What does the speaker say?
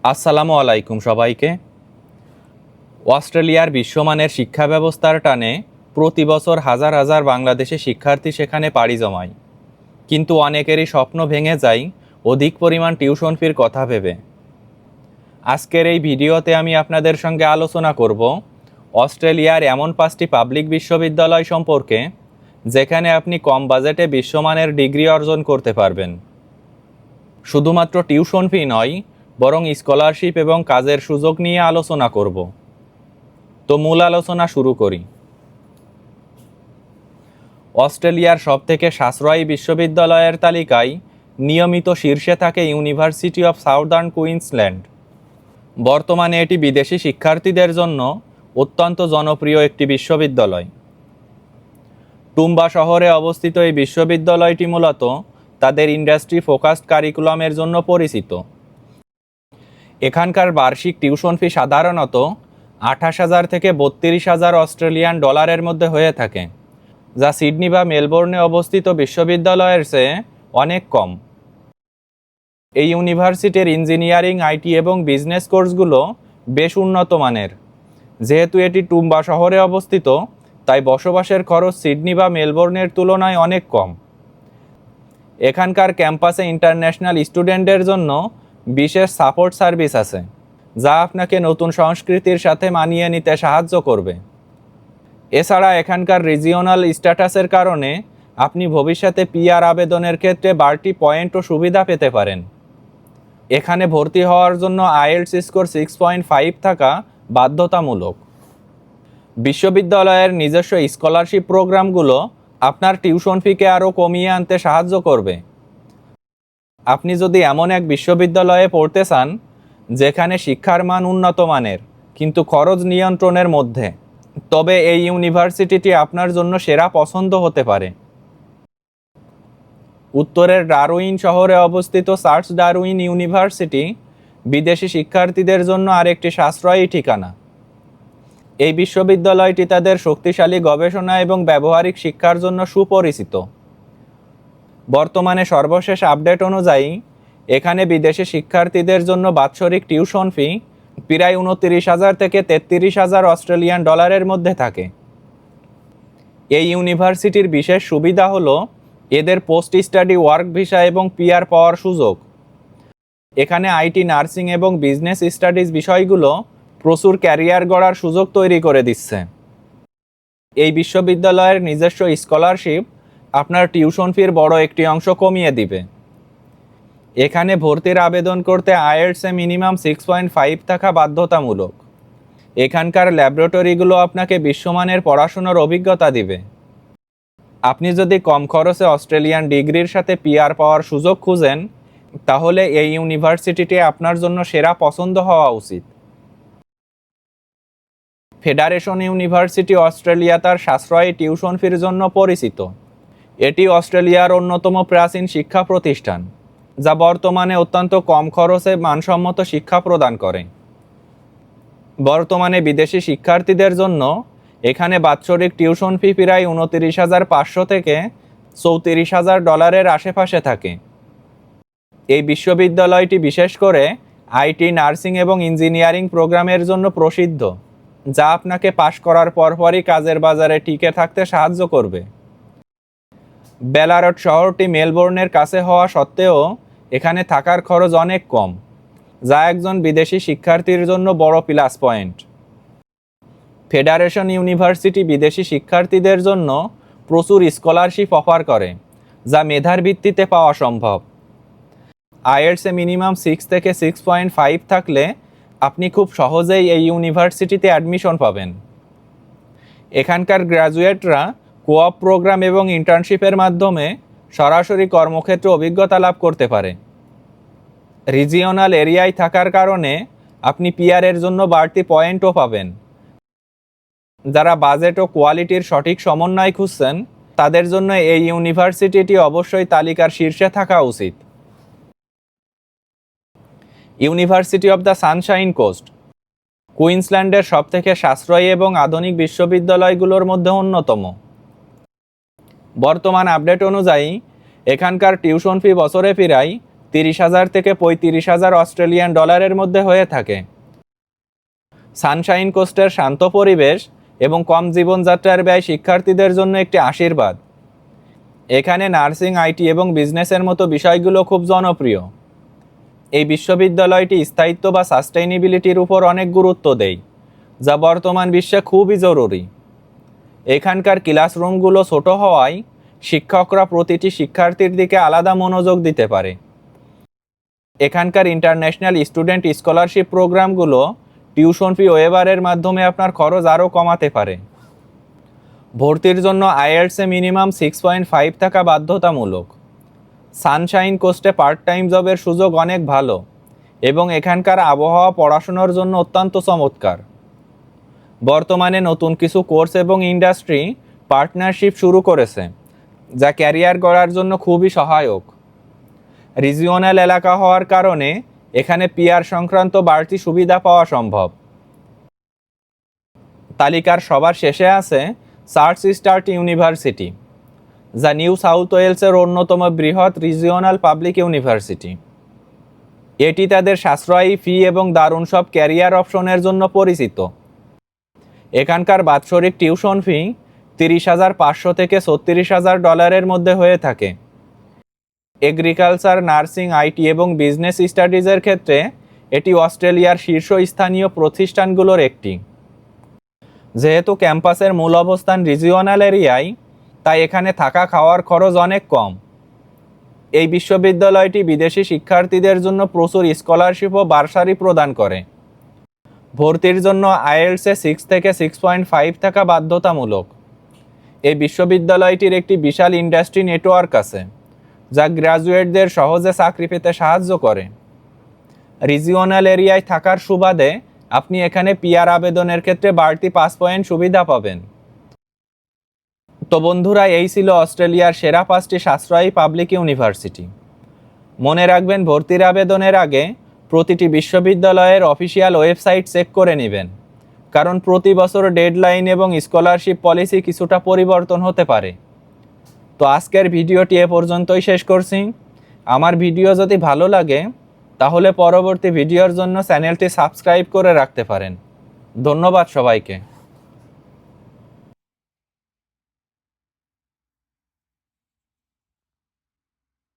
আসসালামু আলাইকুম সবাইকে। অস্ট্রেলিয়ার বিশ্বমানের শিক্ষা ব্যবস্থার টানে প্রতি বছর হাজার হাজার বাংলাদেশি শিক্ষার্থী সেখানে পাড়ি জমায়, কিন্তু অনেকেরই স্বপ্ন ভেঙে যায় অধিক পরিমাণ টিউশন ফির কথা ভেবে। আজকের এই ভিডিওতে আমি আপনাদের সঙ্গে আলোচনা করব অস্ট্রেলিয়ার এমন 5টি পাবলিক বিশ্ববিদ্যালয় সম্পর্কে যেখানে আপনি কম বাজেটে বিশ্বমানের ডিগ্রি অর্জন করতে পারবেন। শুধুমাত্র টিউশন ফি নয়, বরং স্কলারশিপ এবং কাজের সুযোগ নিয়ে আলোচনা করব। তো মূল আলোচনা শুরু করি। অস্ট্রেলিয়ার সবথেকে সাশ্রয়ী বিশ্ববিদ্যালয়ের তালিকায় নিয়মিত শীর্ষে থাকে ইউনিভার্সিটি অফ সাউদার্ন কুইন্সল্যান্ড। বর্তমানে এটি বিদেশি শিক্ষার্থীদের জন্য অত্যন্ত জনপ্রিয় একটি বিশ্ববিদ্যালয়। টুম্বা শহরে অবস্থিত এই বিশ্ববিদ্যালয়টি মূলত তাদের ইন্ডাস্ট্রি ফোকাসড কারিকুলামের জন্য পরিচিত। এখানকার বার্ষিক টিউশন ফি সাধারণত 28,000 থেকে 32,000 অস্ট্রেলিয়ান ডলারের মধ্যে হয়ে থাকে, যা সিডনি বা মেলবোর্নে অবস্থিত বিশ্ববিদ্যালয়ের চেয়ে অনেক কম। এই ইউনিভার্সিটির ইঞ্জিনিয়ারিং, আইটি এবং বিজনেস কোর্সগুলো বেশ উন্নত মানের। যেহেতু এটি টুম্বা শহরে অবস্থিত, তাই বসবাসের খরচ সিডনি বা মেলবোর্নের তুলনায় অনেক কম। এখানকার ক্যাম্পাসে ইন্টারন্যাশনাল স্টুডেন্টদের জন্য বিশেষ সাপোর্ট সার্ভিস আছে, যা আপনাকে নতুন সংস্কৃতির সাথে মানিয়ে নিতে সাহায্য করবে। এছাড়া এখানকার রিজিওনাল স্ট্যাটাসের কারণে আপনি ভবিষ্যতে পিআর আবেদনের ক্ষেত্রে বাড়তি পয়েন্ট ও সুবিধা পেতে পারেন। এখানে ভর্তি হওয়ার জন্য আইএলটিএস স্কোর 6.5 থাকা বাধ্যতামূলক। বিশ্ববিদ্যালয়ের নিজস্ব স্কলারশিপ প্রোগ্রামগুলো আপনার টিউশন ফিকে আরও কমিয়ে আনতে সাহায্য করবে। আপনি যদি এমন এক বিশ্ববিদ্যালয়ে পড়তে চান যেখানে শিক্ষার মান উন্নত মানের কিন্তু খরচ নিয়ন্ত্রণের মধ্যে, তবে এই ইউনিভার্সিটিটি আপনার জন্য সেরা পছন্দ হতে পারে। উত্তরের ডারউইন শহরে অবস্থিত চার্লস ডারউইন ইউনিভার্সিটি বিদেশি শিক্ষার্থীদের জন্য আরেকটি সাশ্রয়ী ঠিকানা। এই বিশ্ববিদ্যালয়টি তাদের শক্তিশালী গবেষণা এবং ব্যবহারিক শিক্ষার জন্য সুপরিচিত। বর্তমানে সর্বশেষ আপডেট অনুযায়ী এখানে বিদেশি শিক্ষার্থীদের জন্য বাৎসরিক টিউশন ফি প্রায় 29,000 থেকে 33,000 অস্ট্রেলিয়ান ডলারের মধ্যে থাকে। এই ইউনিভার্সিটির বিশেষ সুবিধা হলো এদের পোস্ট স্টাডি ওয়ার্ক ভিসা এবং পিআর পাওয়ার সুযোগ। এখানে আইটি, নার্সিং এবং বিজনেস স্টাডিজ বিষয়গুলো প্রচুর ক্যারিয়ার গড়ার সুযোগ তৈরি করে দিচ্ছে। এই বিশ্ববিদ্যালয়ের নিজস্ব স্কলারশিপ আপনার টিউশন ফির বড় একটি অংশ কমিয়ে দিবে। এখানে ভর্তির আবেদন করতে আইএলটিএসে মিনিমাম 6.5 থাকা বাধ্যতামূলক। এখানকার ল্যাবরেটরিগুলো আপনাকে বিশ্বমানের পড়াশোনার অভিজ্ঞতা দিবে। আপনি যদি কম খরচে অস্ট্রেলিয়ান ডিগ্রির সাথে পিআর পাওয়ার সুযোগ খুঁজেন, তাহলে এই ইউনিভার্সিটিটি আপনার জন্য সেরা পছন্দ হওয়া উচিত। ফেডারেশন ইউনিভার্সিটি অস্ট্রেলিয়া তার সাশ্রয়ী টিউশন ফির জন্য পরিচিত। এটি অস্ট্রেলিয়ার অন্যতম প্রাচীন শিক্ষা প্রতিষ্ঠান, যা বর্তমানে অত্যন্ত কম খরচে মানসম্মত শিক্ষা প্রদান করে। বর্তমানে বিদেশি শিক্ষার্থীদের জন্য এখানে বাৎসরিক টিউশন ফি প্রায় 29,500 থেকে 34,000 ডলারের আশেপাশে থাকে। এই বিশ্ববিদ্যালয়টি বিশেষ করে আইটি, নার্সিং এবং ইঞ্জিনিয়ারিং প্রোগ্রামের জন্য প্রসিদ্ধ, যা আপনাকে পাশ করার পরপরই কাজের বাজারে টিকে থাকতে সাহায্য করবে। বেলারট শহরটি মেলবোর্নের কাছে হওয়া সত্ত্বেও এখানে থাকার খরচ অনেক কম, যা একজন বিদেশি শিক্ষার্থীর জন্য বড় প্লাস পয়েন্ট। ফেডারেশন ইউনিভার্সিটি বিদেশি শিক্ষার্থীদের জন্য প্রচুর স্কলারশিপ অফার করে, যা মেধার ভিত্তিতে পাওয়া সম্ভব। আইএলটিএসে মিনিমাম 6 থেকে 6.5 থাকলে আপনি খুব সহজেই এই ইউনিভার্সিটিতে অ্যাডমিশন পাবেন। এখানকার গ্র্যাজুয়েটরা কোঅপ প্রোগ্রাম এবং ইন্টার্নশিপের মাধ্যমে সরাসরি কর্মক্ষেত্রে অভিজ্ঞতা লাভ করতে পারে। রিজিওনাল এরিয়ায় থাকার কারণে আপনি পিআরের জন্য বাড়তি পয়েন্টও পাবেন। যারা বাজেট ও কোয়ালিটির সঠিক সমন্বয় খুঁজছেন, তাদের জন্য এই ইউনিভার্সিটিটি অবশ্যই তালিকার শীর্ষে থাকা উচিত। University of the Sunshine Coast কুইন্সল্যান্ডের সবথেকে সাশ্রয়ী এবং আধুনিক বিশ্ববিদ্যালয়গুলোর মধ্যে অন্যতম। বর্তমান আপডেট অনুযায়ী এখানকার টিউশন ফি বছরে প্রায় 30,000 থেকে 35,000 অস্ট্রেলিয়ান ডলারের মধ্যে হয়ে থাকে। সানশাইন কোস্টের শান্ত পরিবেশ এবং কম জীবনযাত্রার ব্যয় শিক্ষার্থীদের জন্য একটি আশীর্বাদ। এখানে নার্সিং, আইটি এবং বিজনেসের মতো বিষয়গুলো খুব জনপ্রিয়। এই বিশ্ববিদ্যালয়টি স্থায়িত্ব বা সাস্টেইনেবিলিটির উপর অনেক গুরুত্ব দেয়, যা বর্তমান বিশ্বে খুবই জরুরি। এখানকার ক্লাসরুমগুলো ছোট হওয়ায় শিক্ষকরা প্রতিটি শিক্ষার্থীর দিকে আলাদা মনোযোগ দিতে পারে। এখানকার ইন্টারন্যাশনাল স্টুডেন্ট স্কলারশিপ প্রোগ্রামগুলো টিউশন ফি ওয়েভারের মাধ্যমে আপনার খরচ আরও কমাতে পারে। ভর্তির জন্য আইএলটিএসে মিনিমাম 6.5 থাকা বাধ্যতামূলক। সানশাইন কোস্টে পার্ট টাইম জবের সুযোগ অনেক ভালো এবং এখানকার আবহাওয়া পড়াশোনার জন্য অত্যন্ত চমৎকার। বর্তমানে নতুন কিছু কোর্স এবং ইন্ডাস্ট্রি পার্টনারশিপ শুরু করেছে, যা ক্যারিয়ার গড়ার জন্য খুবই সহায়ক। রিজিওনাল এলাকা হওয়ার কারণে এখানে পিআর সংক্রান্ত বাড়তি সুবিধা পাওয়া সম্ভব। তালিকার সবার শেষে আছে চার্চ স্টার্ট ইউনিভার্সিটি, যা নিউ সাউথ ওয়েলসের অন্যতম বৃহৎ রিজিওনাল পাবলিক ইউনিভার্সিটি। এটি তাদের সাশ্রয়ী ফি এবং দারুণ সব ক্যারিয়ার অপশনের জন্য পরিচিত। এখানকার বাৎসরিক টিউশন ফি 30,500 থেকে 36,000 ডলারের মধ্যে হয়ে থাকে। এগ্রিকালচার, নার্সিং, আইটি এবং বিজনেস স্টাডিজের ক্ষেত্রে এটি অস্ট্রেলিয়ার শীর্ষস্থানীয় প্রতিষ্ঠানগুলোর একটি। যেহেতু ক্যাম্পাসের মূল অবস্থান রিজিওনাল এরিয়ায়, তাই এখানে থাকা খাওয়ার খরচ অনেক কম। এই বিশ্ববিদ্যালয়টি বিদেশি শিক্ষার্থীদের জন্য প্রচুর স্কলারশিপ ও বার্সারি প্রদান করে। ভর্তির জন্য আইএলটিএসে 6 থেকে 6.5 থাকা বাধ্যতামূলক। এই বিশ্ববিদ্যালয়টির একটি বিশাল ইন্ডাস্ট্রি নেটওয়ার্ক আছে, যা গ্র্যাজুয়েটদের সহজে চাকরি পেতে সাহায্য করে। রিজিওনাল এরিয়ায় থাকার সুবাদে আপনি এখানে পিআর আবেদনের ক্ষেত্রে বাড়তি 5 পয়েন্ট সুবিধা পাবেন। তো বন্ধুরা, এই ছিল অস্ট্রেলিয়ার সেরা 5টি সাশ্রয়ী পাবলিক ইউনিভার্সিটি। মনে রাখবেন, ভর্তির আবেদনের আগে প্রতিটি বিশ্ববিদ্যালয়ের অফিসিয়াল ওয়েবসাইট চেক করে নেবেন, কারণ প্রতি বছর ডেডলাইন এবং স্কলারশিপ পলিসি কিছুটা পরিবর্তন হতে পারে। তো আজকের ভিডিওটি এ পর্যন্তই শেষ করছি। আমার ভিডিও যদি ভালো লাগে তাহলে পরবর্তী ভিডিওর জন্য চ্যানেলটি সাবস্ক্রাইব করে রাখতে পারেন। ধন্যবাদ সবাইকে।